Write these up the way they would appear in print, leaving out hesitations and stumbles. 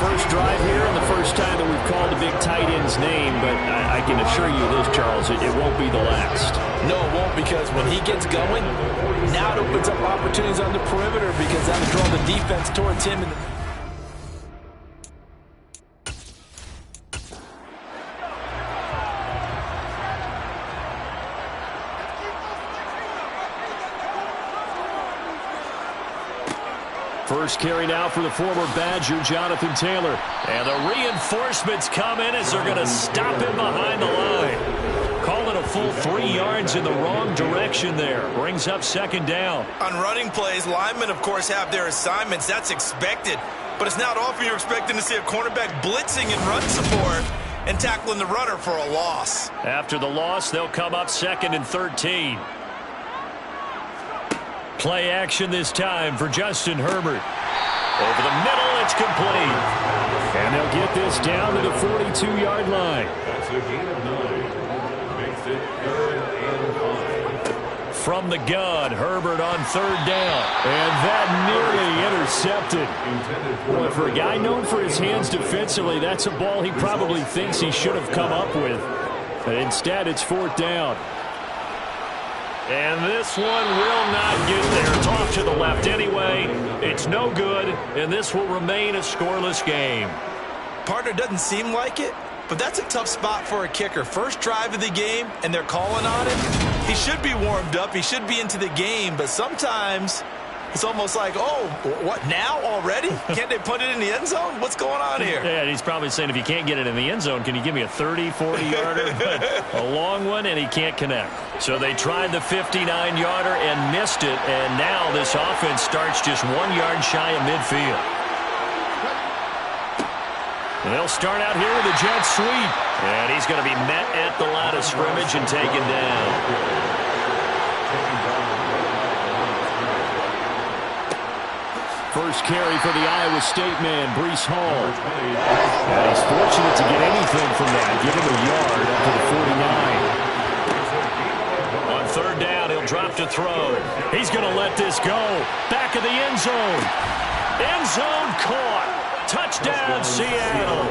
first drive here and the first time that we've called a big tight end's name, but I can assure you this, Charles, it won't be the last. No, it won't, because when he gets going, now it opens up opportunities on the perimeter because that'll draw the defense towards him. First carry now for the former Badger, Jonathan Taylor. And the reinforcements come in as they're going to stop him behind the line. Call it a full 3 yards in the wrong direction there. Brings up second down. On running plays, linemen, of course, have their assignments. That's expected. But it's not often you're expecting to see a cornerback blitzing and run support and tackling the runner for a loss. After the loss, they'll come up 2nd and 13. Play action this time for Justin Herbert. Over the middle, it's complete. And they'll get this down to the 42-yard line. That's a gain of 9. Makes it 3rd and 5. From the gun, Herbert on 3rd down. And that nearly intercepted. Well, for a guy known for his hands defensively, that's a ball he probably thinks he should have come up with. But instead, it's 4th down. And this one will not get there. It's off to the left anyway. It's no good, and this will remain a scoreless game. Partner, doesn't seem like it, but that's a tough spot for a kicker. First drive of the game, and they're calling on him. He should be warmed up. He should be into the game, but sometimes it's almost like, oh, what, now already? Can't they put it in the end zone? What's going on here? Yeah, and he's probably saying, if you can't get it in the end zone, can you give me a 30, 40-yarder? A long one, and he can't connect. So they tried the 59-yarder and missed it, and now this offense starts just 1 yard shy of midfield. They'll start out here with a jet sweep, and he's going to be met at the line of scrimmage and taken down. First carry for the Iowa State man, Breece Hall. And he's fortunate to get anything from that. Give him a yard up to the 49. On 3rd down, he'll drop to throw. He's going to let this go. Back of the end zone. End zone caught. Touchdown, Seattle.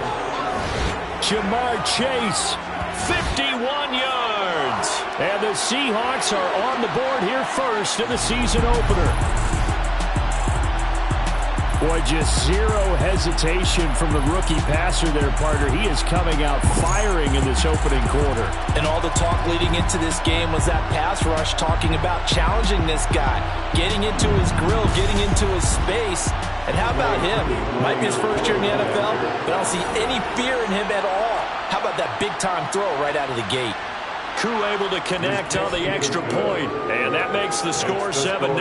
Jamar Chase, 51 yards. And the Seahawks are on the board here first in the season opener. Boy, just zero hesitation from the rookie passer there, partner. He is coming out firing in this opening quarter. And all the talk leading into this game was that pass rush, talking about challenging this guy, getting into his grill, getting into his space. And how about him? Might be his first year in the NFL, but I don't see any fear in him at all. How about that big-time throw right out of the gate? Crew able to connect on the extra point, and that makes the score 7-0.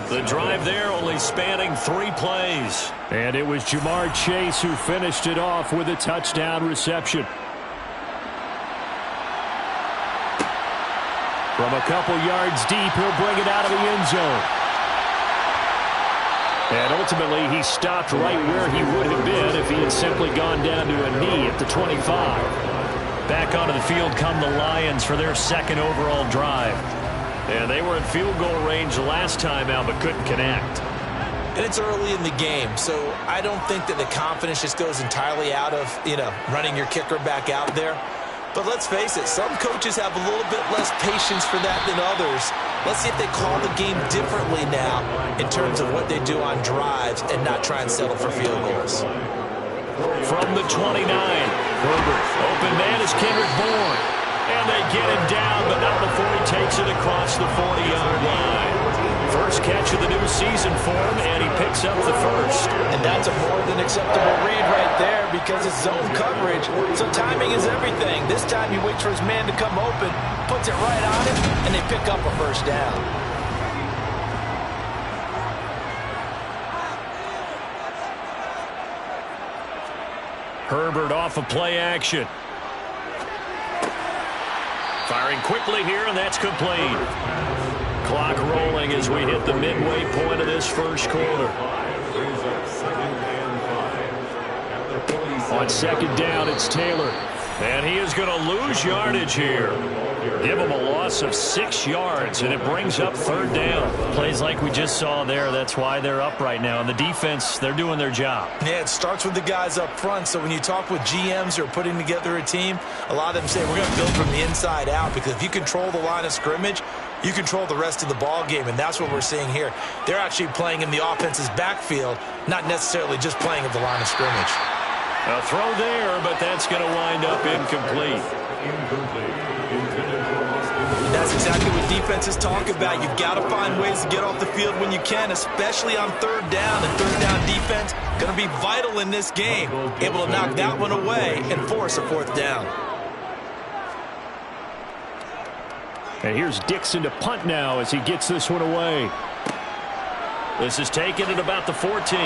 The drive there only spanning 3 plays. And it was Jamar Chase who finished it off with a touchdown reception. From a couple yards deep, he'll bring it out of the end zone. And ultimately, he stopped right where he would have been if he had simply gone down to a knee at the 25. Back onto the field come the Lions for their 2nd overall drive. And they were in field goal range last time out, but couldn't connect. And it's early in the game, so I don't think that the confidence just goes entirely out of, running your kicker back out there. But let's face it, some coaches have a little bit less patience for that than others. Let's see if they call the game differently now in terms of what they do on drives and not try and settle for field goals. From the 29, Herbert. Open man is Kendrick Bourne. And they get him down, but not before he takes it across the 40-yard line. First catch of the new season for him, and he picks up the first. And that's a more than acceptable read right there because it's zone coverage, so timing is everything. This time he waits for his man to come open, puts it right on him, and they pick up a first down. Herbert off of play action. Firing quickly here, and that's complete. Clock rolling as we hit the midway point of this first quarter. On 2nd down, it's Taylor. And he is going to lose yardage here. Give them a loss of 6 yards, and it brings up 3rd down. Plays like we just saw there. That's why they're up right now. And the defense, they're doing their job. Yeah, it starts with the guys up front. So when you talk with GMs who are putting together a team, a lot of them say we're going to build from the inside out, because if you control the line of scrimmage, you control the rest of the ball game, and that's what we're seeing here. They're actually playing in the offense's backfield, not necessarily just playing at the line of scrimmage. A throw there, but that's going to wind up incomplete. That's exactly what defenses talk about. You've got to find ways to get off the field when you can, especially on 3rd down. And 3rd down defense going to be vital in this game. Able to knock that one away and force a 4th down. And here's Dixon to punt now as he gets this one away. This is taken at about the 14.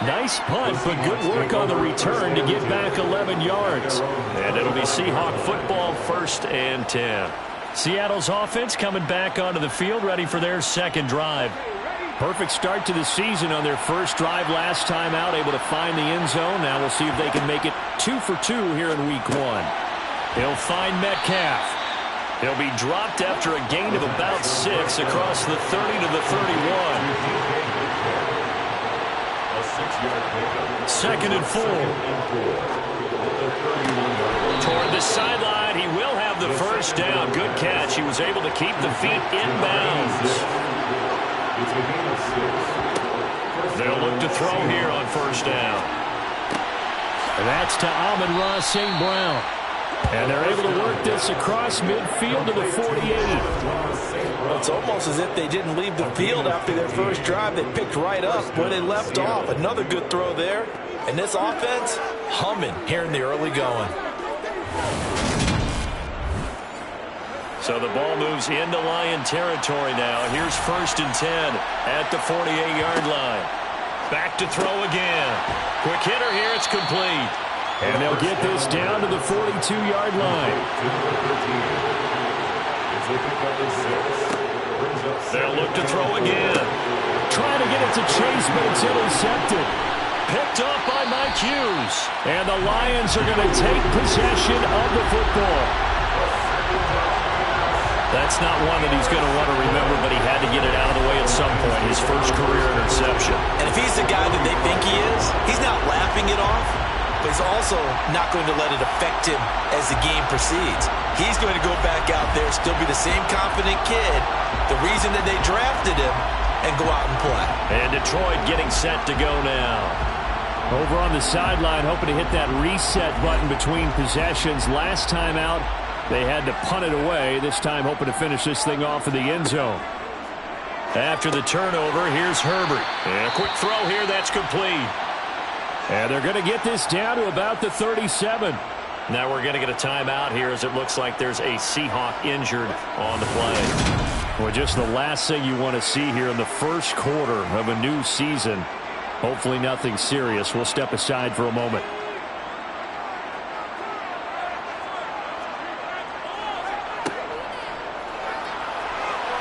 Nice punt, but good work on the return to get back 11 yards. And it'll be Seahawk football, 1st and 10. Seattle's offense coming back onto the field, ready for their 2nd drive. Perfect start to the season on their 1st drive last time out, able to find the end zone. Now we'll see if they can make it 2 for 2 here in week 1. He'll find Metcalf. He'll be dropped after a gain of about 6 across the 30 to the 31. 2nd and 4. Toward the sideline, he will have the 1st down. Good catch. He was able to keep the feet inbounds. They'll look to throw here on 1st down. And that's to Amon-Ra St. Brown. And they're able to work this across midfield to the 48. It's almost as if they didn't leave the field after their 1st drive. They picked right up where they left off. Another good throw there. And this offense, humming here in the early going. So the ball moves into Lion territory now. Here's 1st and 10 at the 48-yard line. Back to throw again. Quick hitter here. It's complete. And they'll get this down to the 42-yard line. They'll look to throw again. Trying to get it to Chase, but it's intercepted. Picked up by Mike Hughes. And the Lions are going to take possession of the football. That's not one that he's going to want to remember, but he had to get it out of the way at some point. His 1st career interception. And if he's the guy that they think he is, he's not laughing it off. But he's also not going to let it affect him as the game proceeds. He's going to go back out there, still be the same confident kid, the reason that they drafted him, and go out and play. And Detroit getting set to go now. Over on the sideline, hoping to hit that reset button between possessions. Last time out, they had to punt it away. This time hoping to finish this thing off in the end zone. After the turnover, here's Herbert. And a quick throw here, that's complete. And they're going to get this down to about the 37. Now we're going to get a timeout here as it looks like there's a Seahawk injured on the play. Well, just the last thing you want to see here in the 1st quarter of a new season. Hopefully nothing serious. We'll step aside for a moment.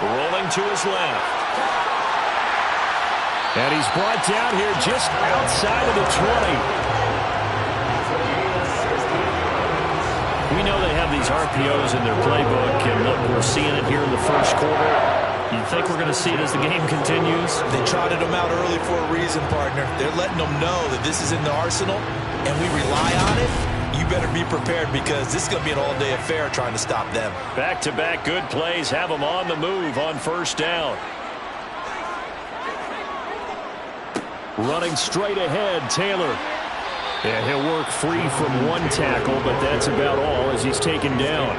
Rolling to his left. And he's brought down here just outside of the 20. We know they have these RPOs in their playbook, and look, we're seeing it here in the 1st quarter. You think we're going to see it as the game continues? They trotted them out early for a reason, partner. They're letting them know that this is in the arsenal, and we rely on it. You better be prepared, because this is going to be an all-day affair trying to stop them. Back-to-back good plays have them on the move on 1st down. Running straight ahead, Taylor. And he'll work free from one tackle, but that's about all as he's taken down.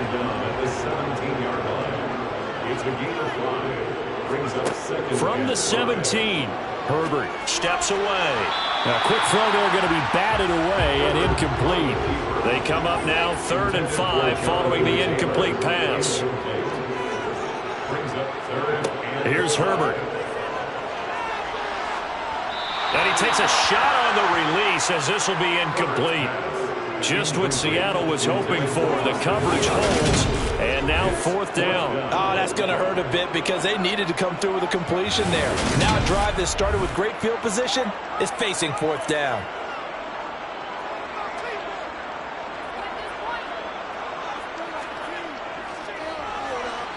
From the 17, Herbert steps away. A quick throw there going to be batted away and incomplete. They come up now 3rd and 5 following the incomplete pass. Here's Herbert. And he takes a shot on the release as this will be incomplete. Just what Seattle was hoping for. The coverage holds. And now 4th down. Oh, that's going to hurt a bit because they needed to come through with a completion there. Now a drive that started with great field position is facing 4th down.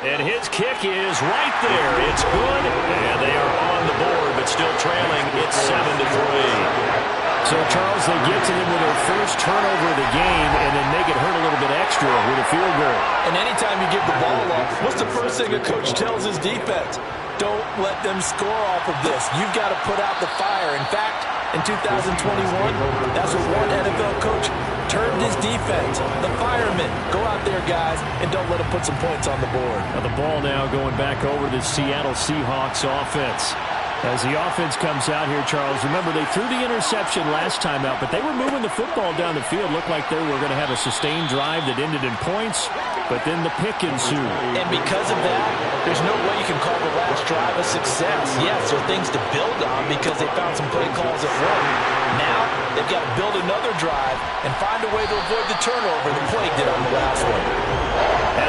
And his kick is right there. It's good, and they are on the board, but still trailing. It's 7-3. So, Charles, they get to them with their first turnover of the game and then make it hurt a little bit extra with a field goal. And anytime you give the ball up, what's the first thing a coach tells his defense? Don't let them score off of this. You've got to put out the fire. In fact, in 2021, that's what one NFL coach turned his defense. The firemen. Go out there, guys, and don't let them put some points on the board. Now the ball now going back over to the Seattle Seahawks offense. As the offense comes out here, Charles, remember they threw the interception last time out, but they were moving the football down the field. Looked like they were going to have a sustained drive that ended in points, but then the pick ensued. And because of that, there's no way you can call the last drive a success. Yes, there are things to build on because they found some play calls that worked. Now, they've got to build another drive and find a way to avoid the turnover the play did on the last one.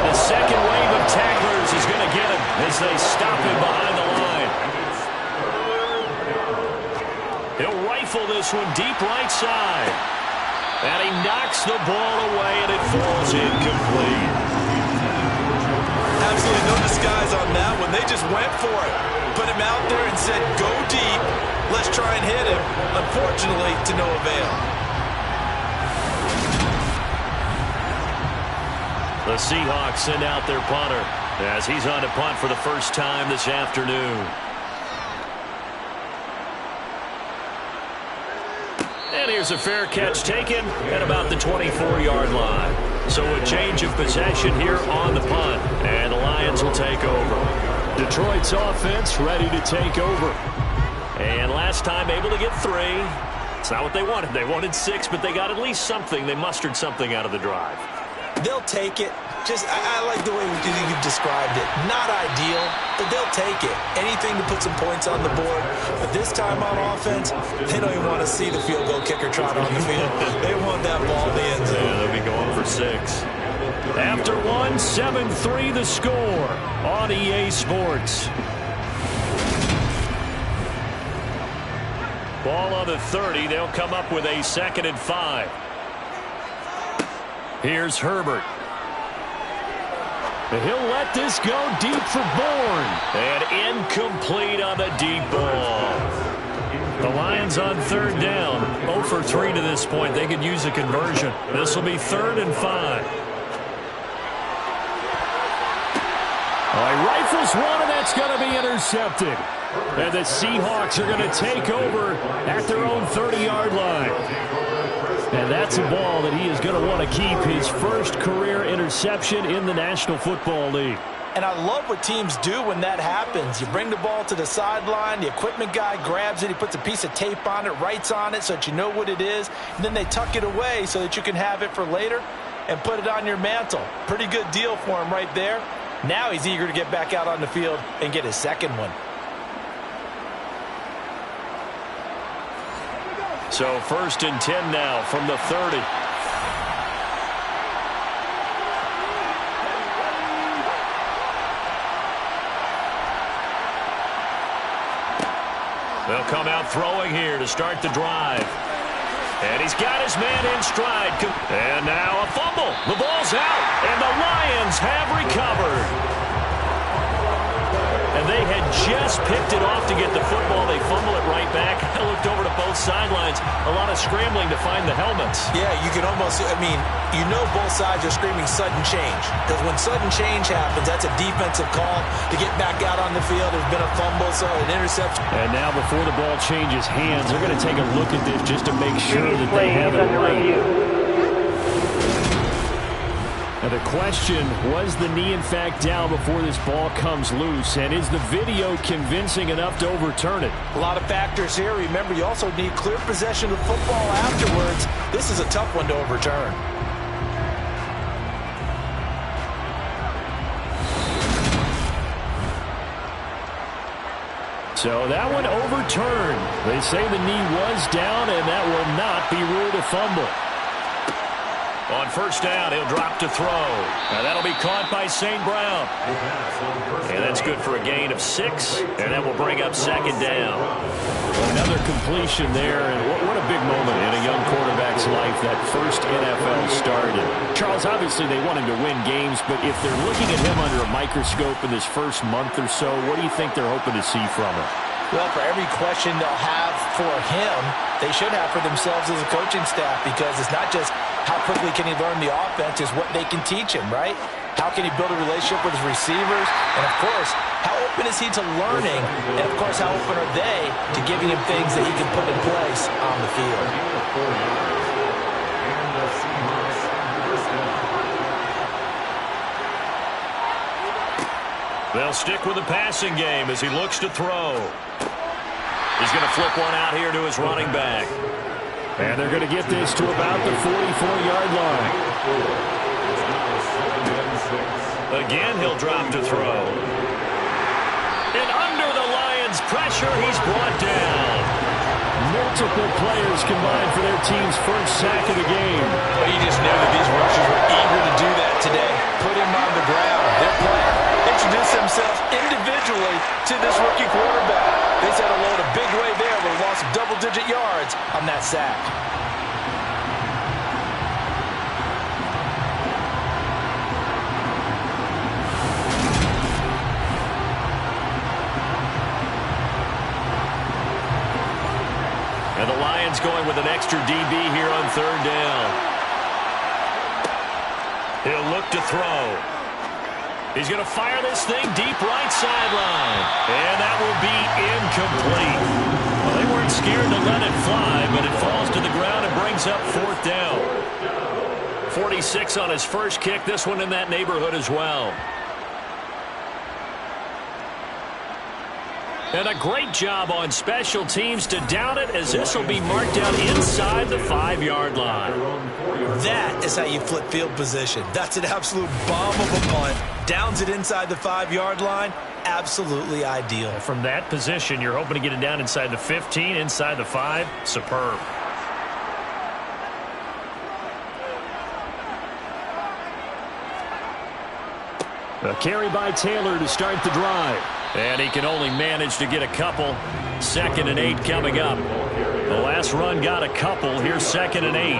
And the second wave of tacklers is going to get him as they stop him behind the line. He'll rifle this one deep right side. And he knocks the ball away, and it falls incomplete. Absolutely no disguise on that one. They just went for it. Put him out there and said, go deep. Let's try and hit him. Unfortunately, to no avail. The Seahawks send out their punter as he's on to punt for the first time this afternoon. And here's a fair catch taken at about the 24-yard line. So a change of possession here on the punt. And the Lions will take over. Detroit's offense ready to take over. And last time able to get 3. It's not what they wanted. They wanted 6, but they got at least something. They mustered something out of the drive. They'll take it. I like the way you've described it. Not ideal, but they'll take it. Anything to put some points on the board. But this time on offense, they don't even want to see the field goal kicker trot on the field. They want that ball in the end zone. Yeah, they'll be going for 6. After 1, 7-3 the score on EA Sports. Ball on the 30. They'll come up with a 2nd and 5. Here's Herbert. He'll let this go deep for Bourne. And incomplete on the deep ball. The Lions on 3rd down. 0 for 3 to this point. They could use a conversion. This will be 3rd and 5. He rifles one, and that's going to be intercepted. And the Seahawks are going to take over at their own 30-yard line. And that's a ball that he is going to want to keep, his first career interception in the National Football League. And I love what teams do when that happens. You bring the ball to the sideline, the equipment guy grabs it, he puts a piece of tape on it, writes on it so that you know what it is, and then they tuck it away so that you can have it for later and put it on your mantle. Pretty good deal for him right there. Now he's eager to get back out on the field and get his second one. So 1st and 10 now from the 30. They'll come out throwing here to start the drive. And he's got his man in stride. And now a fumble. The ball's out. And the Lions have recovered. And they had just picked it off to get the football. They fumble it right back. I looked over to both sidelines. A lot of scrambling to find the helmets. Yeah, you can almost, you know both sides are screaming sudden change. Because when sudden change happens, that's a defensive call to get back out on the field. There's been a fumble, so an interception. And now before the ball changes hands, they're going to take a look at this just to make sure that they have it right. Now the question, was the knee in fact down before this ball comes loose? And is the video convincing enough to overturn it? A lot of factors here. Remember, you also need clear possession of football afterwards. This is a tough one to overturn. So that one overturned. They say the knee was down, and that will not be ruled a fumble. On 1st down, he'll drop to throw. Now that'll be caught by St. Brown. And that's good for a gain of 6, and that will bring up second down. Another completion there, and what a big moment in a young quarterback's life, that first NFL start. And Charles, obviously they want him to win games, but if they're looking at him under a microscope in this first month or so, what do you think they're hoping to see from him? Well, for every question they'll have for him, they should have for themselves as a coaching staff, because it's not just how quickly can he learn the offense, it's what they can teach him, right? How can he build a relationship with his receivers? And, of course, how open is he to learning? And, of course, how open are they to giving him things that he can put in place on the field? They'll stick with the passing game as he looks to throw. He's going to flip one out here to his running back. And they're going to get this to about the 44-yard line. Again, he'll drop to throw. And under the Lions' pressure, he's brought down. Multiple players combined for their team's first sack of the game. Well, you just know that these rushers were eager to do that today. Put him on the ground. Their plan, introduce themselves individually to this rookie quarterback. They said hello in a big way there, but lost double-digit yards on that sack. And the Lions going with an extra DB here on third down. He'll look to throw. He's going to fire this thing deep right sideline. And that will be incomplete. Well, they weren't scared to let it fly, but it falls to the ground and brings up fourth down. 46 on his first kick. This one in that neighborhood as well. And a great job on special teams to down it, as this will be marked down inside the 5-yard line. That is how you flip field position. That's an absolute bomb of a punt. Downs it inside the 5-yard line. Absolutely ideal. From that position, you're hoping to get it down inside the 15, inside the 5. Superb. A carry by Taylor to start the drive. And he can only manage to get a couple. 2nd and 8 coming up. The last run got a couple. Here's 2nd and 8.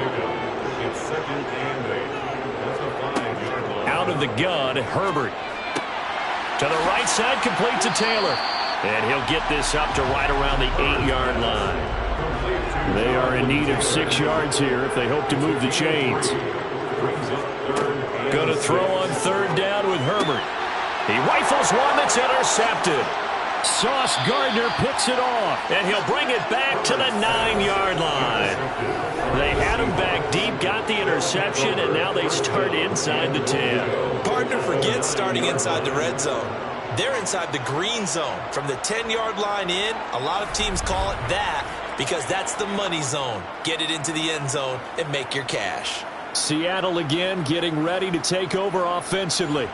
Out of the gun, Herbert. To the right side, complete to Taylor. And he'll get this up to right around the 8-yard line. They are in need of 6 yards here if they hope to move the chains. Going to throw on third down with Herbert. He rifles one that's intercepted. Sauce Gardner picks it off. And he'll bring it back to the 9-yard line. They had him back deep, got the interception, and now they start inside the 10. Partner forgets starting inside the red zone. They're inside the green zone. From the 10-yard line in, a lot of teams call it that because that's the money zone. Get it into the end zone and make your cash. Seattle again getting ready to take over offensively.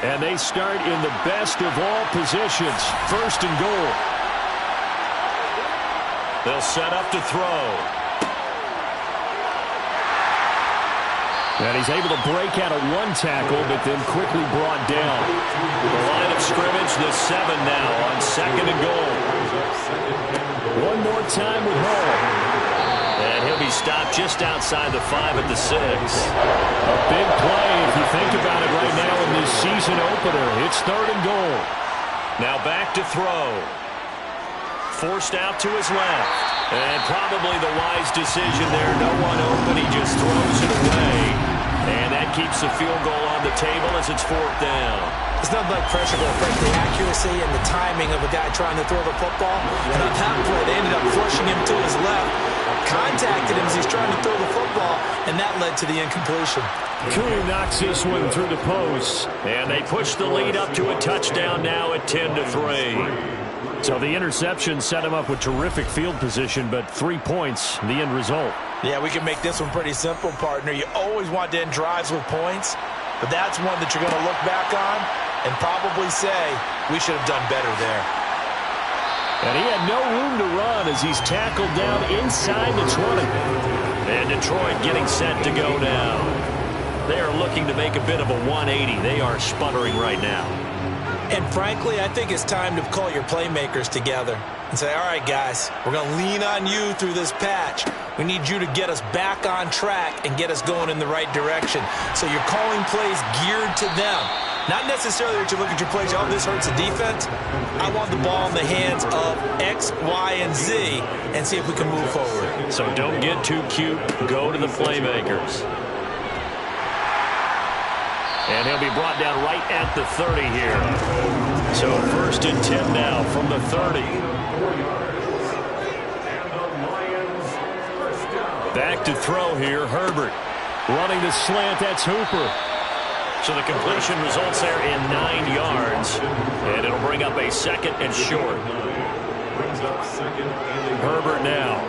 And they start in the best of all positions, 1st and goal. They'll set up to throw. And he's able to break out of one tackle, but then quickly brought down. The line of scrimmage, the 7 now on 2nd and goal. One more time with Hall. And he'll be stopped just outside the 5 at the 6. A big play if you think about it right now in this season opener. It's 3rd and goal. Now back to throw. Forced out to his left. And probably the wise decision there. No one open. He just throws it away. And that keeps the field goal on the table as it's 4th down. It's nothing like pressure to affect the accuracy and the timing of a guy trying to throw the football. And on that play, they ended up flushing him to his left. Contacted him as he's trying to throw the football, and that led to the incompletion. Koo knocks this one through the post. And they push the lead up to a touchdown now at 10-3. So the interception set him up with terrific field position, but 3 points, the end result. Yeah, we can make this one pretty simple, partner. You always want to end drives with points, but that's one that you're going to look back on and probably say, we should have done better there. And he had no room to run as he's tackled down inside the 20. And Detroit getting set to go now. They are looking to make a bit of a 180. They are sputtering right now. And frankly, I think it's time to call your playmakers together and say, all right, guys, we're going to lean on you through this patch. We need you to get us back on track and get us going in the right direction. So you're calling plays geared to them. Not necessarily that you look at your plays, oh, this hurts the defense. I want the ball in the hands of X, Y, and Z and see if we can move forward. So don't get too cute. Go to the playmakers. And he'll be brought down right at the 30 here. So 1st and 10 now from the 30. Back to throw here, Herbert. Running the slant, that's Hooper. So the completion results there in 9 yards. And it'll bring up a 2nd and short. Herbert now.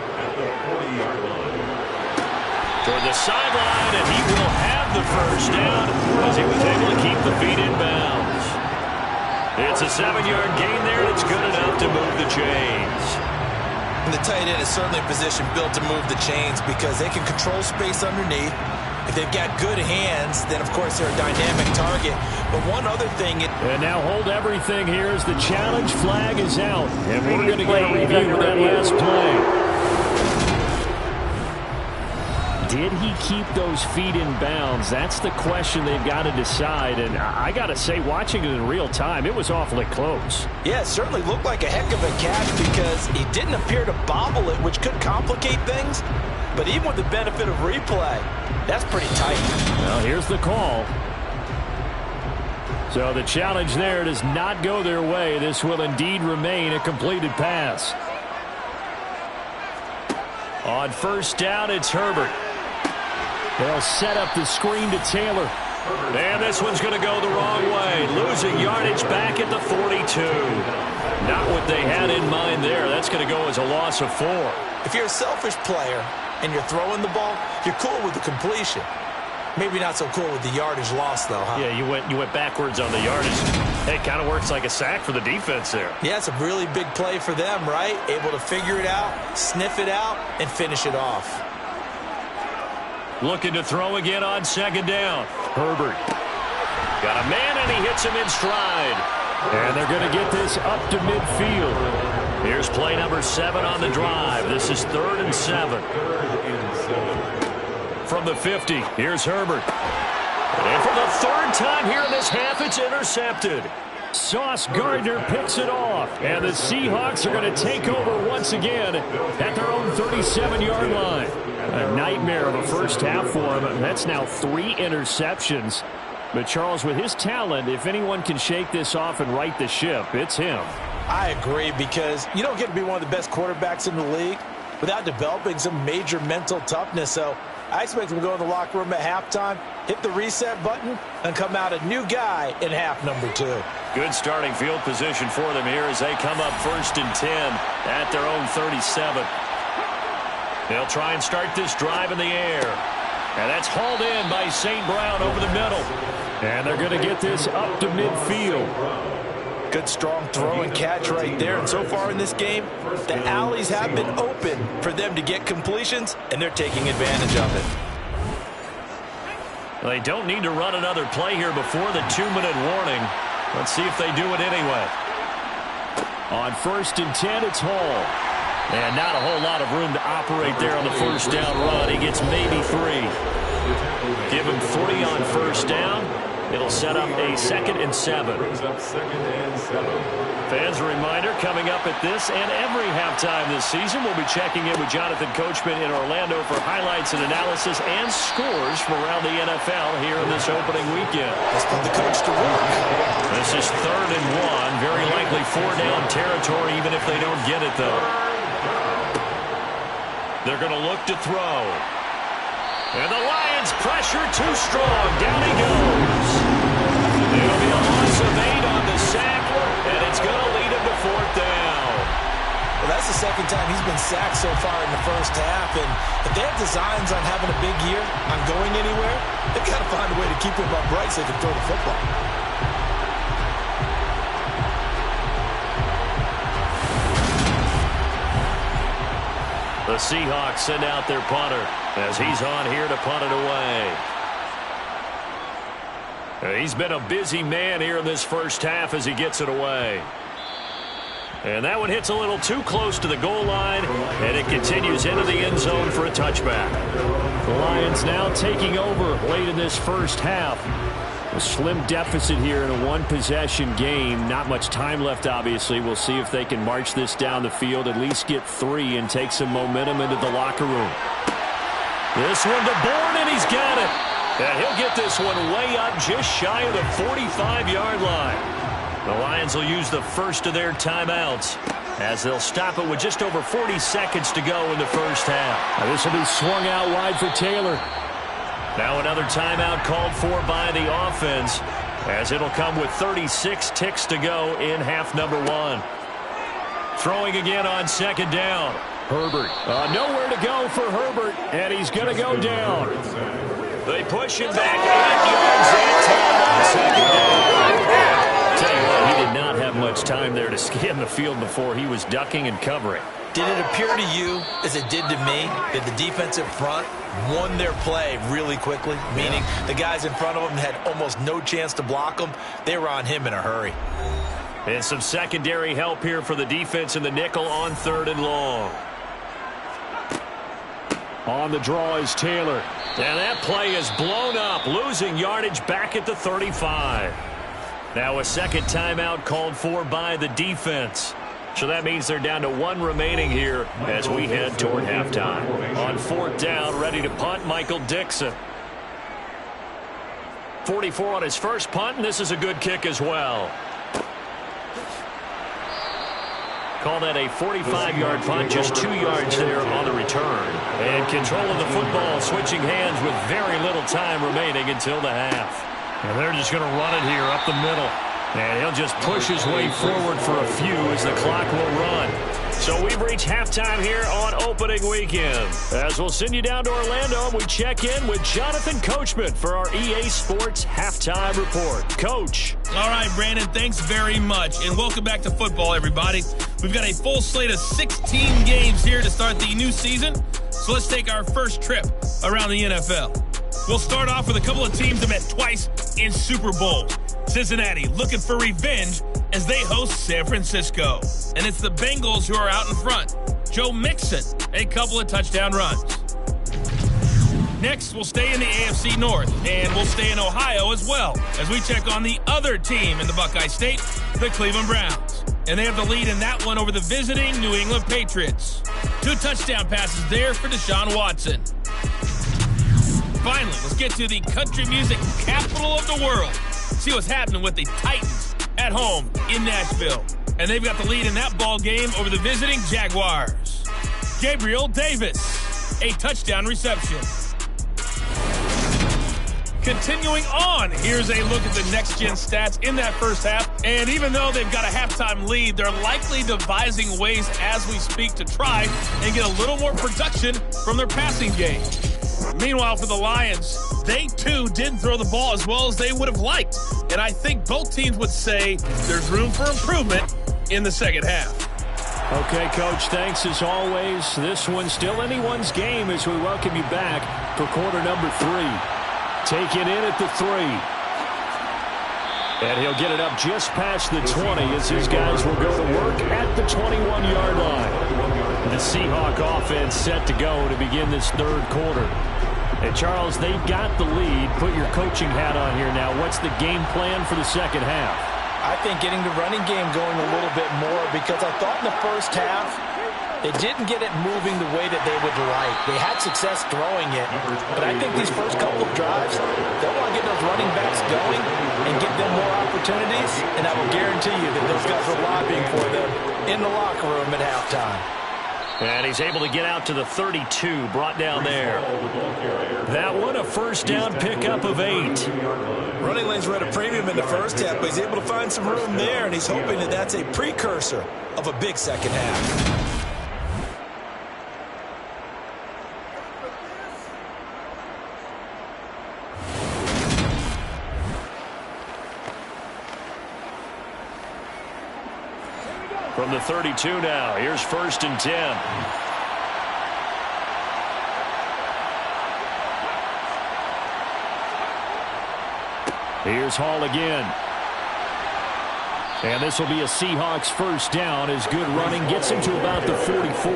Toward the sideline, and he will have the 1st down as he was able to keep the feet in bounds. It's a 7-yard gain there. It's good enough to move the chains. And the tight end is certainly a position built to move the chains because they can control space underneath. If they've got good hands, then, of course, they're a dynamic target. But one other thing... And now hold everything here as the challenge flag is out. And we're going to get a review of that last play. Did he keep those feet in bounds? That's the question they've got to decide. And I got to say, watching it in real time, it was awfully close. Yeah, it certainly looked like a heck of a catch because he didn't appear to bobble it, which could complicate things. But even with the benefit of replay, that's pretty tight. Well, here's the call. So the challenge there does not go their way. This will indeed remain a completed pass. On 1st down, it's Herbert. They'll set up the screen to Taylor. And this one's going to go the wrong way. Losing yardage back at the 42. Not what they had in mind there. That's going to go as a loss of 4. If you're a selfish player and you're throwing the ball, you're cool with the completion. Maybe not so cool with the yardage loss, though, huh? Yeah, you went backwards on the yardage. Hey, it kind of works like a sack for the defense there. Yeah, it's a really big play for them, right? Able to figure it out, sniff it out, and finish it off. Looking to throw again on 2nd down. Herbert. Got a man, and he hits him in stride. And they're going to get this up to midfield. Here's play number 7 on the drive. This is 3rd and 7. From the 50, here's Herbert. And for the 3rd time here in this half, it's intercepted. Sauce Gardner picks it off. And the Seahawks are going to take over once again at their own 37-yard line. A nightmare of a first half for him. That's now 3 interceptions. But Charles, with his talent, if anyone can shake this off and right the ship, it's him. I agree because you don't get to be one of the best quarterbacks in the league without developing some major mental toughness. So I expect him to go in the locker room at halftime, hit the reset button, and come out a new guy in half number 2. Good starting field position for them here as they come up 1st and 10 at their own 37. They'll try and start this drive in the air. And that's hauled in by St. Brown over the middle. And they're going to get this up to midfield. Good strong throw and catch right there. And so far in this game, the alleys have been open for them to get completions, and they're taking advantage of it. They don't need to run another play here before the 2-minute warning. Let's see if they do it anyway. On 1st and 10, it's Hall. And not a whole lot of room to operate there on the 1st down run. He gets maybe 3. Give him 3 on 1st down. It'll set up a 2nd and 7. Fans, a reminder, coming up at this and every halftime this season, we'll be checking in with Jonathan Coachman in Orlando for highlights and analysis and scores from around the NFL here in this opening weekend. Let's put the coach to work. This is 3rd and 1. Very likely 4-down territory, even if they don't get it, though. They're going to look to throw. And the Lions pressure too strong. Down he goes. It'll be a loss of 8 on the sack, and it's going to lead him to 4th down. Well, that's the 2nd time he's been sacked so far in the first half, and if they have designs on having a big year, on going anywhere, they've got to find a way to keep him upright so they can throw the football. The Seahawks send out their punter as he's on here to punt it away. He's been a busy man here in this first half as he gets it away. And that one hits a little too close to the goal line, and it continues into the end zone for a touchback. The Lions now taking over late in this first half. A slim deficit here in a one-possession game. Not much time left, obviously. We'll see if they can march this down the field, at least get 3, and take some momentum into the locker room. This one to Bourne, and he's got it. And he'll get this one way up just shy of the 45-yard line. The Lions will use the first of their timeouts as they'll stop it with just over 40 seconds to go in the first half. Now this will be swung out wide for Taylor. Now another timeout called for by the offense as it'll come with 36 ticks to go in half number 1. Throwing again on second down. Herbert. Nowhere to go for Herbert, and he's going to go down. They push him back 8 yards and time on second down. Tell you what, he did not have much time there to scan the field before he was ducking and covering. Did it appear to you, as it did to me, that the defensive front won their play really quickly? Meaning the guys in front of them had almost no chance to block them. They were on him in a hurry. And some secondary help here for the defense in the nickel on 3rd and long. On the draw is Taylor. And that play is blown up, losing yardage back at the 35. Now a second timeout called for by the defense. So that means they're down to 1 remaining here as we head toward halftime. On 4th down, ready to punt, Michael Dixon. 44 on his first punt, and this is a good kick as well. Call that a 45-yard punt, just 2 yards there on the return. And control of the football, switching hands with very little time remaining until the half. And they're just going to run it here up the middle. And he'll just push his way forward for a few as the clock will run. So we've reached halftime here on opening weekend. As we'll send you down to Orlando, and we check in with Jonathan Coachman for our EA Sports Halftime Report. Coach. All right, Brandon, thanks very much. And welcome back to football, everybody. We've got a full slate of 16 games here to start the new season. So let's take our first trip around the NFL. We'll start off with a couple of teams that met twice in Super Bowls. Cincinnati looking for revenge as they host San Francisco. And it's the Bengals who are out in front. Joe Mixon, a couple of touchdown runs. Next, we'll stay in the AFC North, and we'll stay in Ohio as well as we check on the other team in the Buckeye State, the Cleveland Browns. And they have the lead in that one over the visiting New England Patriots. 2 touchdown passes there for Deshaun Watson. Finally, let's get to the country music capital of the world. See what's happening with the Titans at home in Nashville. And they've got the lead in that ball game over the visiting Jaguars. Gabriel Davis, a touchdown reception. Continuing on, here's a look at the next-gen stats in that first half. And even though they've got a halftime lead, they're likely devising ways as we speak to try and get a little more production from their passing game. Meanwhile, for the Lions, they too didn't throw the ball as well as they would have liked. And I think both teams would say there's room for improvement in the second half. Okay, Coach, thanks as always. This one's still anyone's game as we welcome you back for quarter number 3. Taken in at the 3. And he'll get it up just past the 20 as his guys will go to work at the 21-yard line. The Seahawk offense set to go to begin this third quarter. And, Charles, they've got the lead. Put your coaching hat on here now. What's the game plan for the second half? I think getting the running game going a little bit more because I thought in the first half they didn't get it moving the way that they would like. They had success throwing it, but I think these first couple of drives, they'll want to get those running backs going and give them more opportunities, and I will guarantee you that those guys are lobbying for them in the locker room at halftime. And he's able to get out to the 32, brought down there. That one, a first down pickup of 8. Running lanes were at a premium in the first half, but he's able to find some room there, and he's hoping that that's a precursor of a big second half. From the 32 now, here's 1st and 10. Here's Hall again. And this will be a Seahawks first down as good running gets him to about the 44.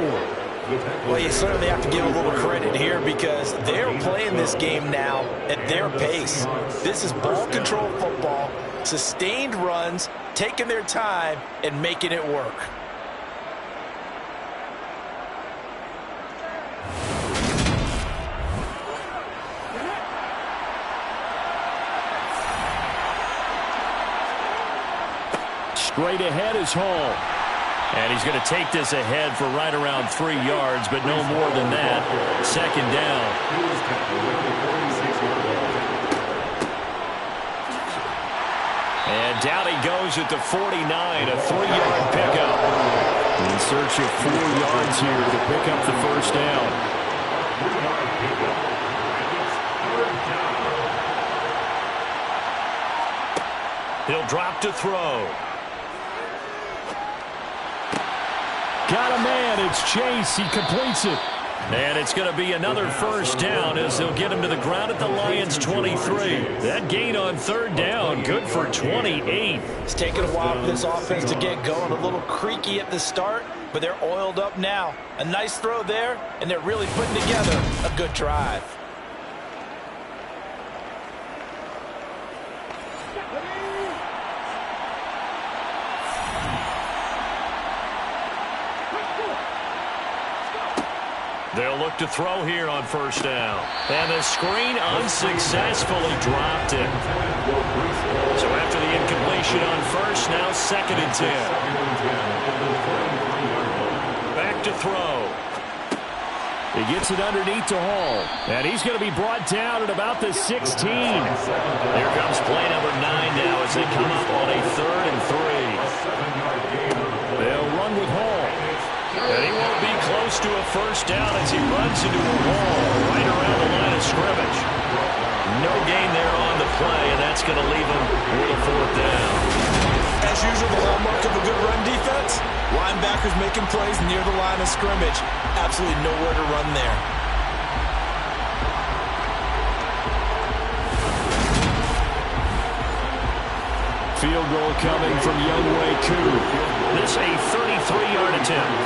Well, you certainly have to give a little credit here because they're playing this game now at their pace. This is ball control football, sustained runs, taking their time, and making it work. Straight ahead is Hall. And he's going to take this ahead for right around 3 yards, but no more than that. Second down. And down he goes at the 49, a 3-yard pickup. In search of 4 yards here to pick up the first down. He'll drop to throw. Got a man. It's Chase. He completes it. And it's going to be another first down as they'll get him to the ground at the Lions' 23. That gain on third down, good for 28. It's taken a while for this offense to get going. A little creaky at the start, but they're oiled up now. A nice throw there, and they're really putting together a good drive. They'll look to throw here on first down. And the screen unsuccessfully dropped it. So after the incompletion on first, now 2nd and 10. Back to throw. He gets it underneath to Hall. And he's going to be brought down at about the 16. Here comes play number 9 now as they come up on a 3rd and 3. They'll run with Hall. And he won't be close to a first down as he runs into a wall right around the line of scrimmage. No gain there on the play, and that's going to leave him with a 4th down. As usual, the hallmark of a good run defense, linebackers making plays near the line of scrimmage. Absolutely nowhere to run there. Field goal coming from Younghoe Koo. This a 33-yard attempt.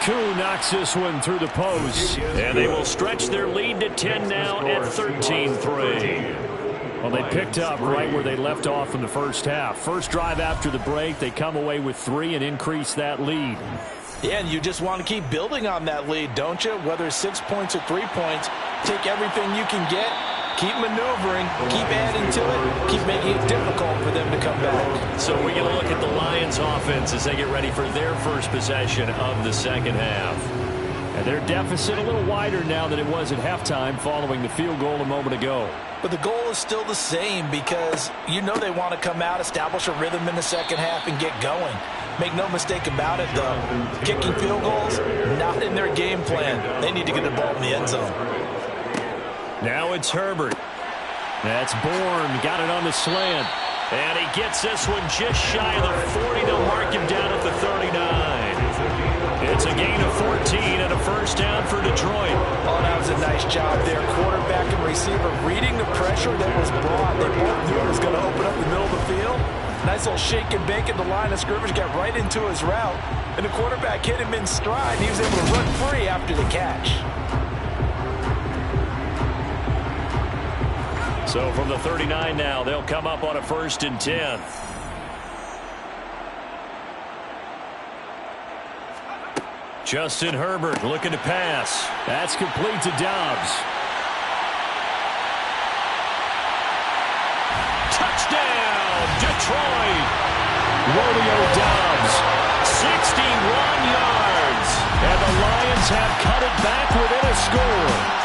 Koo knocks this one through the post. And they will stretch their lead to 10 now at 13-3. Well, they picked up right where they left off in the first half. First drive after the break, they come away with 3 and increase that lead. Yeah, and you just want to keep building on that lead, don't you? Whether it's 6 points or 3 points, take everything you can get. Keep maneuvering, keep adding to it, keep making it difficult for them to come back. So we're going to look at the Lions offense as they get ready for their first possession of the second half. And their deficit a little wider now than it was at halftime following the field goal a moment ago. But the goal is still the same because you know they want to come out, establish a rhythm in the second half, and get going. Make no mistake about it, though. Kicking field goals, not in their game plan. They need to get the ball in the end zone. Now it's Herbert. That's Bourne. Got it on the slant. And he gets this one just shy of the 40. They'll mark him down at the 39. It's a gain of 14 and a first down for Detroit. Oh, that was a nice job there. Quarterback and receiver reading the pressure that was brought. They both knew it was going to open up the middle of the field. Nice little shake and bake at the line of scrimmage. Got right into his route. And the quarterback hit him in stride. He was able to run free after the catch. So from the 39 now, they'll come up on a 1st and 10. Justin Herbert looking to pass. That's complete to Dobbs. Touchdown, Detroit. Romeo Dobbs. 61 yards. And the Lions have cut it back within a score.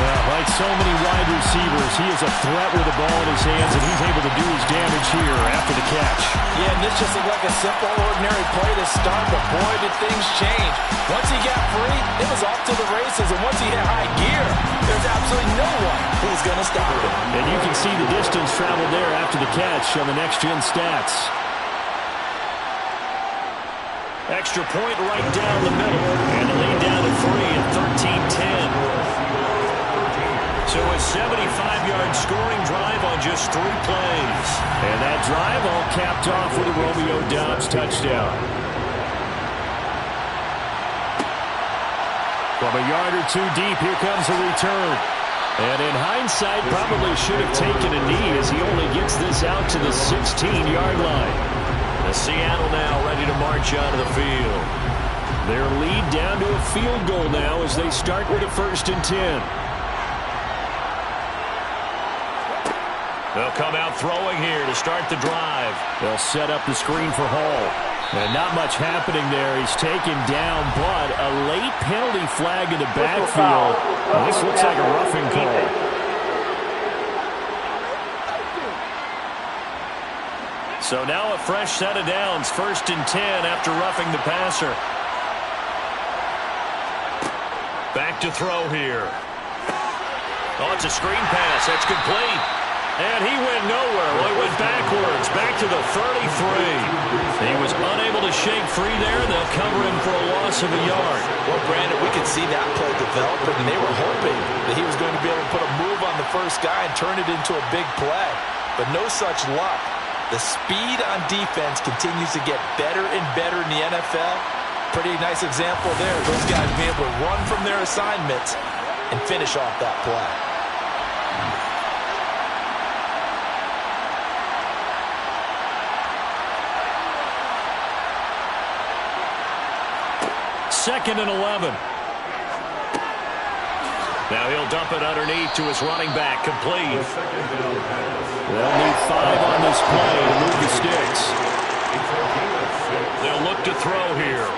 Well, like so many wide receivers, he is a threat with the ball in his hands, and he's able to do his damage here after the catch. Yeah, and this just looked like a simple, ordinary play to start, but boy, did things change. Once he got free, it was off to the races, and once he hit high gear, there's absolutely no one who's going to stop him. And you can see the distance traveled there after the catch on the next-gen stats. Extra point right down the middle. And the lead down to 3 at 13-10. So a 75-yard scoring drive on just 3 plays. And that drive all capped off with a Romeo Doubs touchdown. From a yard or two deep, here comes a return. And in hindsight, probably should have taken a knee as he only gets this out to the 16-yard line. The Seattle now ready to march onto the field. Their lead down to a field goal now as they start with a 1st and 10. They'll come out throwing here to start the drive. They'll set up the screen for Hall. And not much happening there. He's taken down, but a late penalty flag in the backfield. And this looks like a roughing call. So now a fresh set of downs. 1st and 10 after roughing the passer. Back to throw here. Oh, it's a screen pass. That's complete. And he went nowhere. Well, he went backwards, back to the 33. He was unable to shake free there, and they'll cover him for a loss of a yard. Well, Brandon, we could see that play developing, and they were hoping that he was going to be able to put a move on the first guy and turn it into a big play. But no such luck. The speed on defense continues to get better and better in the NFL. Pretty nice example there. Those guys being able to run from their assignments and finish off that play. Second and 11. Now he'll dump it underneath to his running back, complete. They'll need 5 on this play to move the sticks. They'll look to throw here.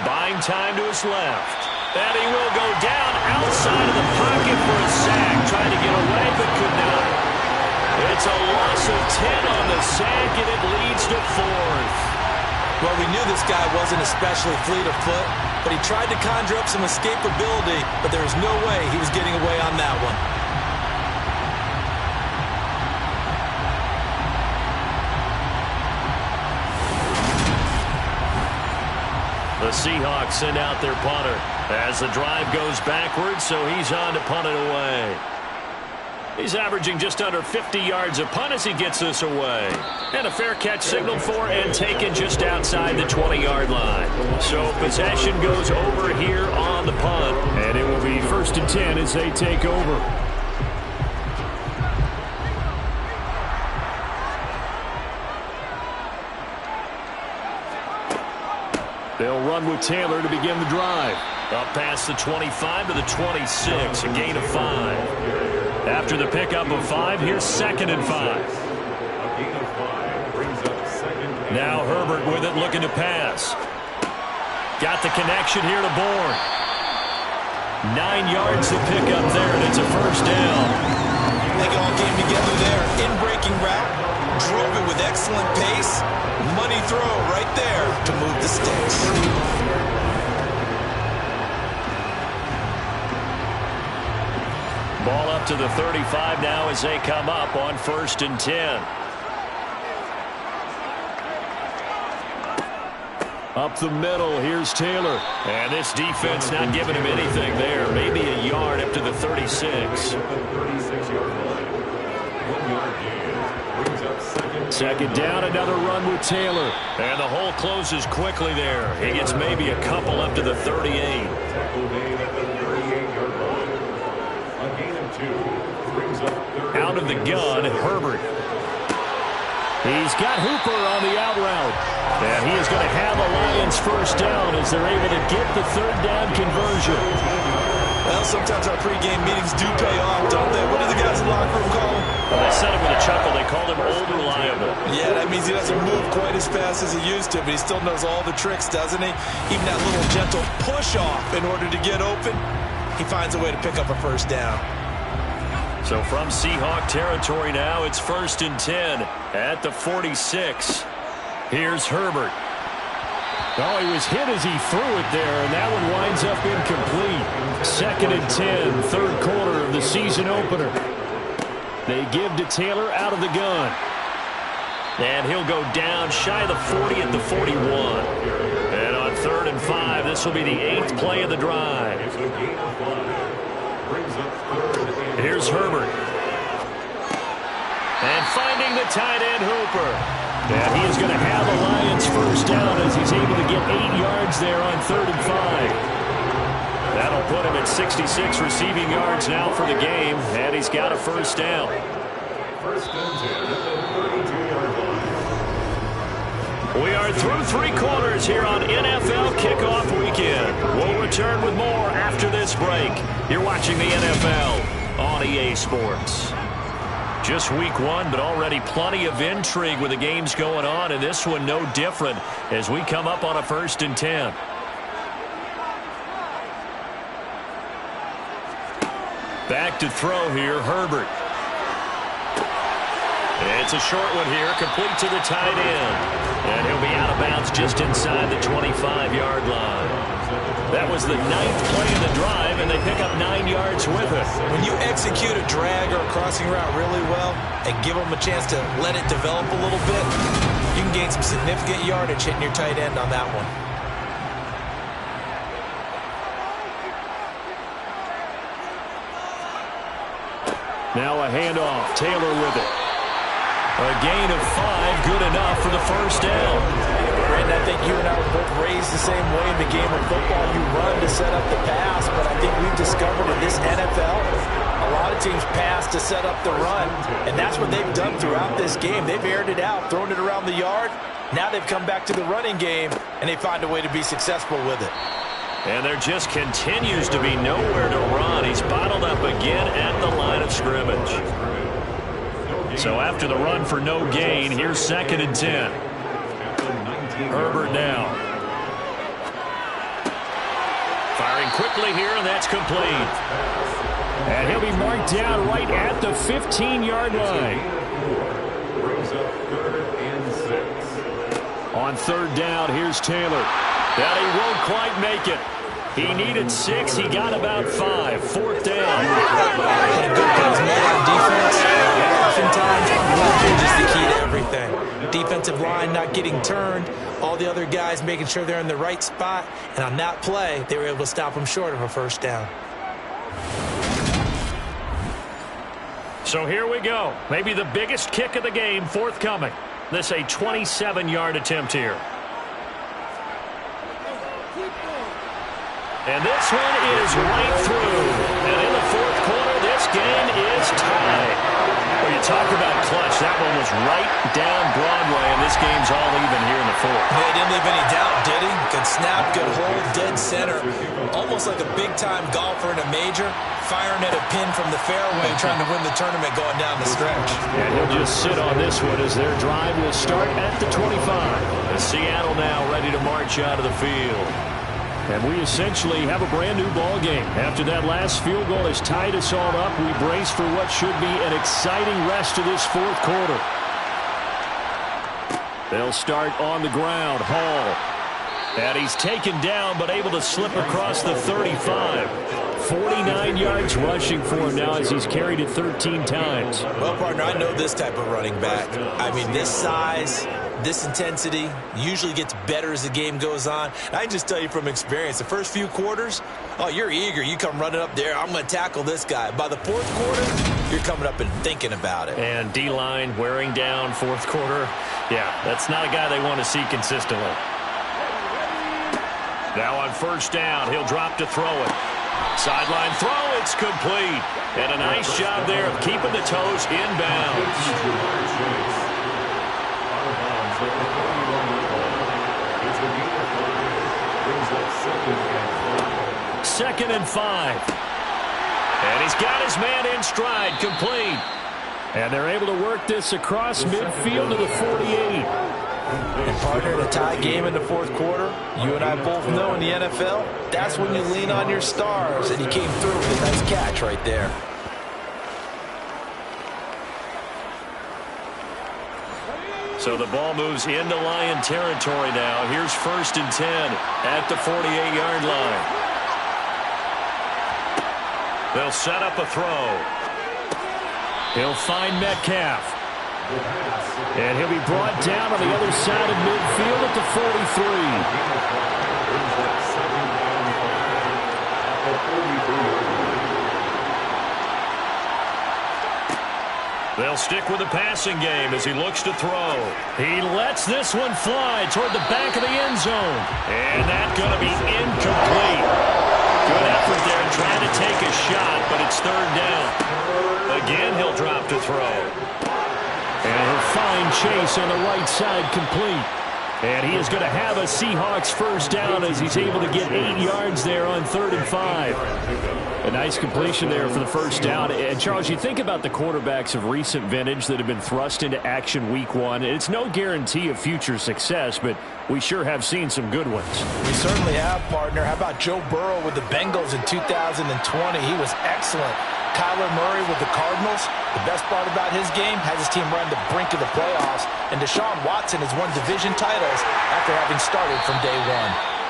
Buying time to his left. And he will go down outside of the pocket for a sack. Trying to get away, but could not. It's a loss of 10 on the sack, and it leads to 4th. Well, we knew this guy wasn't especially fleet of foot, but he tried to conjure up some escapability, but there was no way he was getting away on that one. The Seahawks send out their punter as the drive goes backwards, so he's on to punt it away. He's averaging just under 50 yards a punt as he gets this away. And a fair catch signaled for and taken just outside the 20-yard line. So possession goes over here on the punt. And it will be 1st and 10 as they take over. They'll run with Taylor to begin the drive. Up past the 25 to the 26, a gain of 5. After the pickup of 5, here's 2nd and 5. Now Herbert with it, looking to pass. Got the connection here to Bourne. 9 yards to pick up there, and it's a 1st down. I think it all came together there. In-breaking route, drove it with excellent pace. Money throw right there to move the sticks. Ball up to the 35 now as they come up on 1st and 10. Up the middle, here's Taylor. And this defense not giving him anything there. Maybe a yard up to the 36. 2nd down, another run with Taylor. And the hole closes quickly there. He gets maybe a couple up to the 38. Out of the gun, Herbert. He's got Hooper on the out route. And he is going to have a Lions 1st down as they're able to get the 3rd down conversion. Well, sometimes our pregame meetings do pay off, don't they? What do the guys in the locker room call him? Well, they said it with a chuckle. They called him old reliable. Yeah, that means he doesn't move quite as fast as he used to, but he still knows all the tricks, doesn't he? Even that little gentle push-off in order to get open, he finds a way to pick up a 1st down. So from Seahawk territory now, it's 1st and 10 at the 46. Here's Herbert. Oh, he was hit as he threw it there, and that one winds up incomplete. 2nd and 10, 3rd quarter of the season opener. They give to Taylor out of the gun. And he'll go down shy of the 40 at the 41. And on 3rd and 5, this will be the 8th play of the drive. Brings up third and Here's Herbert. And finding the tight end, Hooper. And he is going to have a Lions first down as he's able to get 8 yards there on 3rd and 5. That'll put him at 66 receiving yards now for the game, and he's got a first down. First and 10 at the 32-yard line. We are through 3 quarters here on NFL Kickoff Weekend. We'll return with more after this break. You're watching the NFL on EA Sports. Just week 1, but already plenty of intrigue with the games going on, and this one no different as we come up on a 1st and 10. Back to throw here, Herbert. It's a short one here, complete to the tight end. And he'll be out of bounds just inside the 25-yard line. That was the 9th play of the drive, and they pick up 9 yards with it. When you execute a drag or a crossing route really well and give them a chance to let it develop a little bit, you can gain some significant yardage hitting your tight end on that one. Now a handoff. Taylor with it. A gain of 5, good enough for the first down. Brandon, I think you and I were both raised the same way in the game of football. You run to set up the pass, but I think we've discovered in this NFL, a lot of teams pass to set up the run, and that's what they've done throughout this game. They've aired it out, thrown it around the yard. Now they've come back to the running game, and they find a way to be successful with it. And there just continues to be nowhere to run. He's bottled up again at the line of scrimmage. So after the run for no gain, here's 2nd and 10. Herbert now. Firing quickly here, and that's complete. And he'll be marked down right at the 15-yard line. Brings up 3rd and 6. On 3rd down, here's Taylor. That he won't quite make it. He needed 6. He got about 5. 4th down. And a good thing's made on defense. Oftentimes, blockage is the key to everything. Defensive line not getting turned. All the other guys making sure they're in the right spot. And on that play, they were able to stop him short of a first down. So here we go. Maybe the biggest kick of the game forthcoming. This a 27-yard attempt here. And this one is right through. And in the 4th quarter, this game is tied. Well, you talk about clutch. That one was right down Broadway, and this game's all even here in the 4th. Yeah, he didn't leave any doubt, did he? Good snap, good hold, dead center. Almost like a big-time golfer in a major, firing at a pin from the fairway, trying to win the tournament going down the stretch. And he'll just sit on this one as their drive will start at the 25. And Seattle now ready to march out of the field. And we essentially have a brand-new ball game. After that last field goal has tied us all up, we brace for what should be an exciting rest of this 4th quarter. They'll start on the ground. Hall. And he's taken down, but able to slip across the 35. 49 yards rushing for him now as he's carried it 13 times. Well, partner, I know this type of running back. I mean, this size, this intensity usually gets better as the game goes on. And I can just tell you from experience, the first few quarters, oh, you're eager. You come running up there, I'm going to tackle this guy. By the 4th quarter, you're coming up and thinking about it. And D-line wearing down 4th quarter. Yeah, that's not a guy they want to see consistently. Now on 1st down, he'll drop to throw it. Sideline throw, it's complete. And a nice job there of keeping the toes inbounds. 2nd and 5. And he's got his man in stride, complete. And they're able to work this across midfield to the 48. And partner, in a tie game in the 4th quarter, you and I both know in the NFL, that's when you lean on your stars, and he came through with a nice catch right there. So the ball moves into Lion territory now. Here's 1st and 10 at the 48-yard line. They'll set up a throw. He'll find Metcalf. And he'll be brought down on the other side of midfield at the 43. They'll stick with the passing game as he looks to throw. He lets this one fly toward the back of the end zone. And that's going to be incomplete. Good effort there trying to take a shot, but it's third down. Again, he'll drop to throw. And he'll find Chase on the right side complete. And he is going to have a Seahawks first down as he's able to get 8 yards there on 3rd and 5. A nice completion there for the first down. And, Charles, you think about the quarterbacks of recent vintage that have been thrust into action week 1. It's no guarantee of future success, but we sure have seen some good ones. We certainly have, partner. How about Joe Burrow with the Bengals in 2020? He was excellent. Kyler Murray with the Cardinals. The best part about his game has his team run the brink of the playoffs. And Deshaun Watson has won division titles after having started from day 1.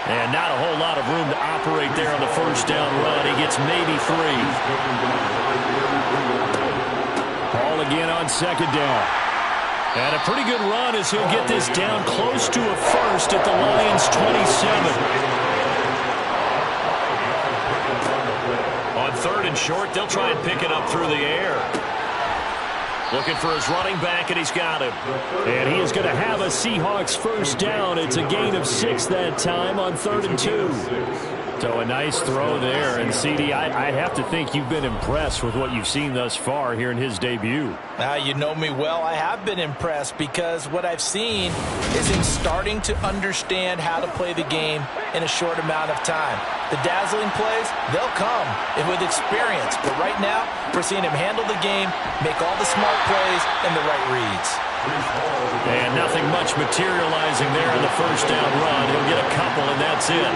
And not a whole lot of room to operate there on the first down run. He gest maybe 3. Ball again on 2nd down. And a pretty good run as he'll get this down close to a first at the Lions' 27. On 3rd and short, they'll try and pick it up through the air. Looking for his running back, and he's got him. And he is going to have a Seahawks first down. It's a gain of 6 that time on 3rd and 2. So a nice throw there. And, CD, I have to think you've been impressed with what you've seen thus far here in his debut. You know me well. I have been impressed because what I've seen is him starting to understand how to play the game in a short amount of time. The dazzling plays, they'll come with experience. But right now, we're seeing him handle the game, make all the smart plays, and the right reads. And nothing much materializing there in the first down run. He'll get a couple, and that's it.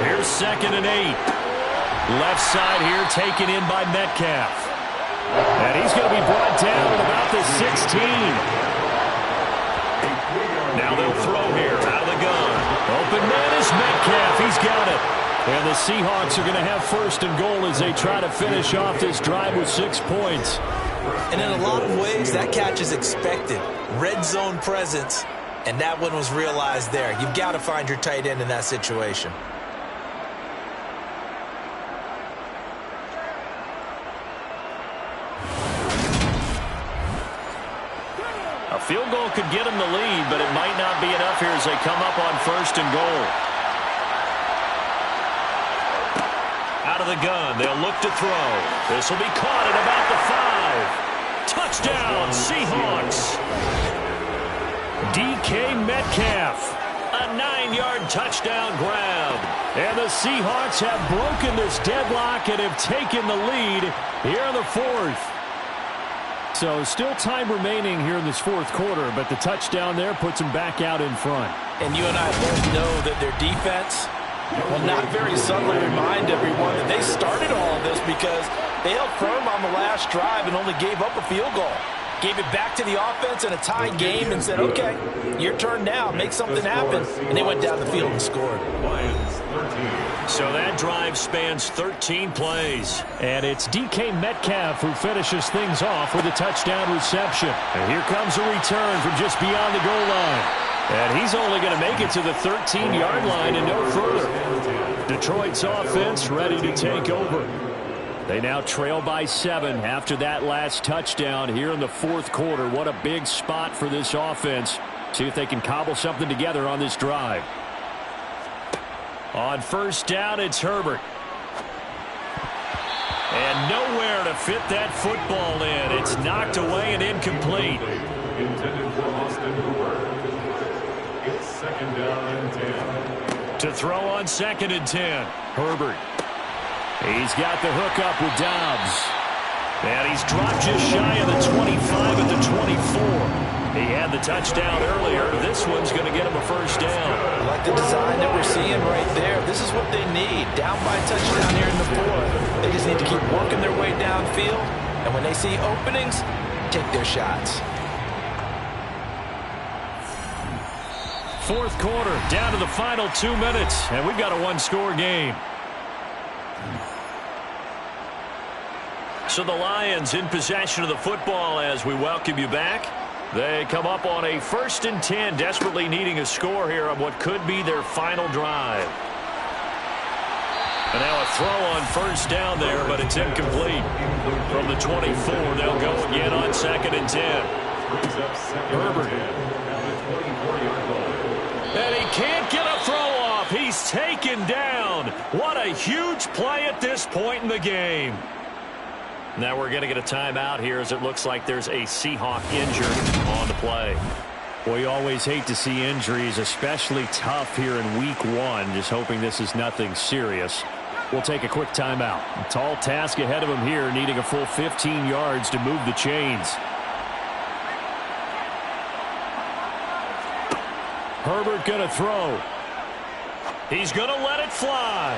Here's 2nd and 8. Left side here taken in by Metcalf. And he's going to be brought down at about the 16. Now they'll throw here out of the gun. Open man is Metcalf. He's got it. And the Seahawks are going to have 1st and goal as they try to finish off this drive with 6 points. And in a lot of ways, that catch is expected. Red zone presence, and that one was realized there. You've got to find your tight end in that situation. A field goal could get him the lead, but it might not be enough here as they come up on 1st and goal. Out of the gun, they'll look to throw. This will be caught at about the 5. Touchdown, Seahawks. DK Metcalf. A 9-yard touchdown grab. And the Seahawks have broken this deadlock and have taken the lead here in the 4th. So still time remaining here in this 4th quarter, but the touchdown there puts them back out in front. And you and I both know that their defense will not very subtly remind everyone that they started all of this because they held firm on the last drive and only gave up a field goal. Gave it back to the offense in a tied game and said, okay, your turn now, make something happen. And they went down the field and scored. So that drive spans 13 plays. And it's DK Metcalf who finishes things off with a touchdown reception. And here comes a return from just beyond the goal line. And he's only going to make it to the 13-yard line and no further. Detroit's offense ready to take over. They now trail by 7 after that last touchdown here in the 4th quarter. What a big spot for this offense. See if they can cobble something together on this drive. On 1st down, it's Herbert. And nowhere to fit that football in. It's knocked away and incomplete. Intended for Austin Hooper. It's 2nd down and 10. To throw on 2nd and 10. Herbert. He's got the hook up with Dobbs. And he's dropped just shy of the 25 at the 24. He had the touchdown earlier. This one's going to get him a first down. I like the design that we're seeing right there. This is what they need. Down by a touchdown here in the 4th. They just need to keep working their way downfield. And when they see openings, take their shots. 4th quarter, down to the final 2 minutes. And we've got a one-score game. So the Lions in possession of the football as we welcome you back. They come up on a 1st and 10, desperately needing a score here on what could be their final drive. And now a throw on first down there, but it's incomplete. From the 24, they'll go again on 2nd and 10. Herbert. And he can't get a throw off. He's taken down. What a huge play at this point in the game. Now we're going to get a timeout here as it looks like there's a Seahawk injured on the play. Well, you always hate to see injuries, especially tough here in week 1. Just hoping this is nothing serious. We'll take a quick timeout. A tall task ahead of him here, needing a full 15 yards to move the chains. Herbert going to throw. He's going to let it fly.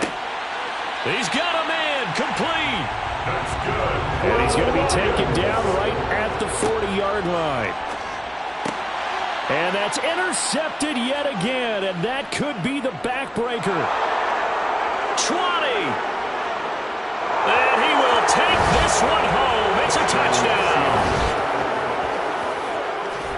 He's got a man complete. That's good. And he's going to be taken down right at the 40-yard line. And that's intercepted yet again, and that could be the backbreaker. 20. And he will take this one home. It's a touchdown.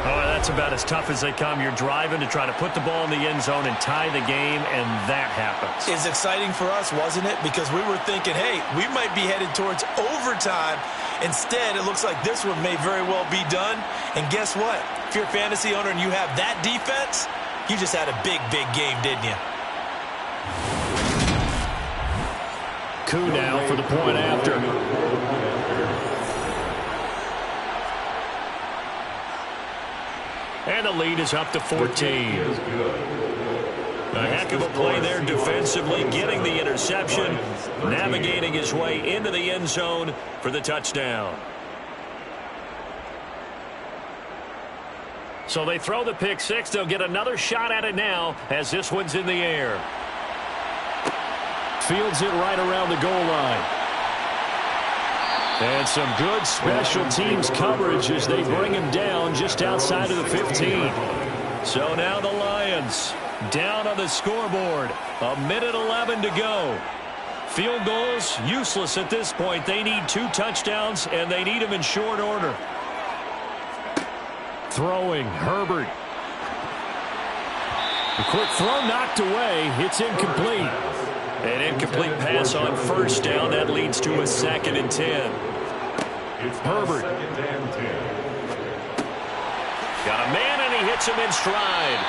Oh, that's about as tough as they come. You're driving to try to put the ball in the end zone and tie the game, and that happens. It's exciting for us, wasn't it? Because we were thinking, hey, we might be headed towards overtime. Instead, it looks like this one may very well be done. And guess what? If you're a fantasy owner and you have that defense, you just had a big, big game, didn't you? Coup now for the point after. And the lead is up to 14. A heck of a play there defensively, getting the interception, navigating his way into the end zone for the touchdown. So they throw the pick six. They'll get another shot at it now as this one's in the air. Fields it right around the goal line. And some good special teams coverage as they bring him down just outside of the 15. So now the Lions down on the scoreboard. 1:11 to go. Field goals useless at this point. They need 2 touchdowns, and they need them in short order. Throwing, Herbert. A quick throw knocked away. It's incomplete. An incomplete pass on first down. That leads to a 2nd and 10. Herbert. Got a man, and he hits him in stride.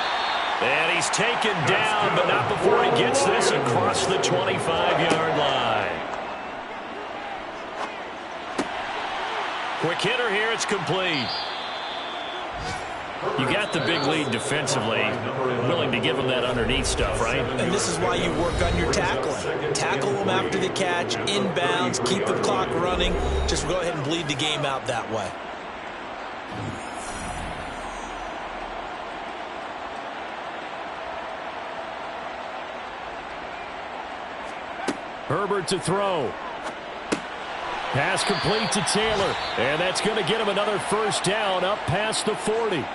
And he's taken down, but not before he gets this across the 25-yard line. Quick hitter here. It's complete. You got the big lead defensively. Willing to give them that underneath stuff, right? And this is why you work on your tackling. Tackle them after the catch, inbounds, keep the clock running. Just go ahead and bleed the game out that way. Herbert to throw. Pass complete to Taylor. And that's going to get him another first down up past the 40.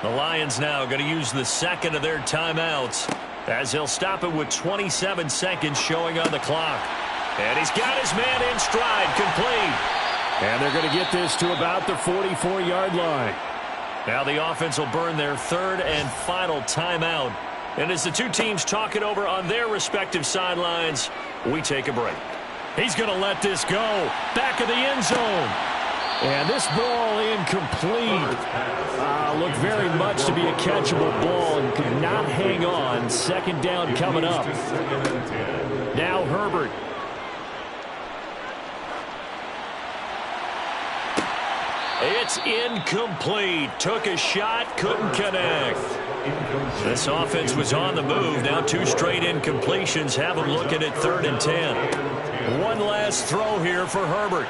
The Lions now going to use the second of their timeouts as they'll stop it with 27 seconds showing on the clock. And he's got his man in stride, complete. And they're going to get this to about the 44-yard line. Now the offense will burn their third and final timeout. And as the two teams talk it over on their respective sidelines, we take a break. He's going to let this go. Back of the end zone. And this ball incomplete. Looked very much to be a catchable ball and could not hang on. 2nd down coming up. Now Herbert. It's incomplete. Took a shot, couldn't connect. This offense was on the move. Now 2 straight incompletions have them looking at 3rd and 10. One last throw here for Herbert.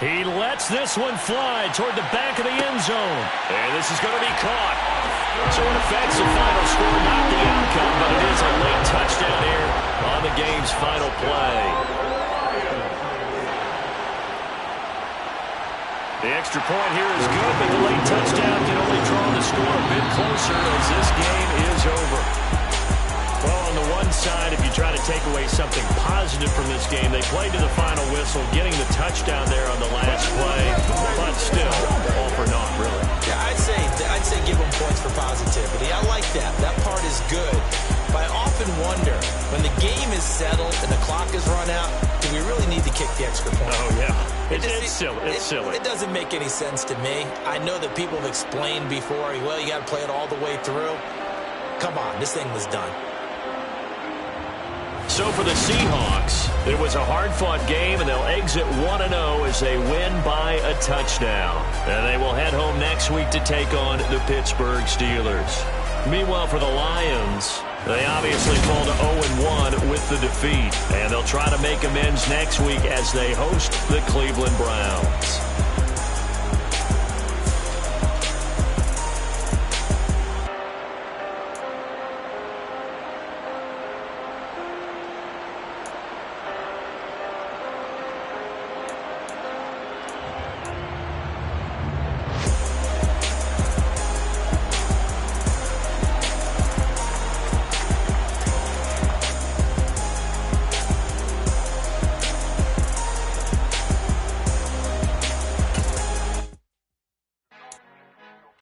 He lets this one fly toward the back of the end zone. And this is going to be caught. So in effect, the final score, not the outcome, but it is a late touchdown here on the game's final play. The extra point here is good, but the late touchdown can only draw the score a bit closer as this game is over. Well, on the one side, if you try to take away something positive from this game, they played to the final whistle, getting the touchdown there on the last play, but still, all for naught, really. Yeah, I'd say give them points for positivity. I like that. That part is good. But I often wonder, when the game is has run out. Do we really need to kick the extra point? Oh, yeah. It's silly. It's silly. It doesn't make any sense to me. I know that people have explained before, well, you got to play it all the way through. Come on, this thing was done. So for the Seahawks, it was a hard-fought game, and they'll exit 1-0 as they win by a touchdown. And they will head home next week to take on the Pittsburgh Steelers. Meanwhile, for the Lions, they obviously fall to 0-1 with the defeat. And they'll try to make amends next week as they host the Cleveland Browns.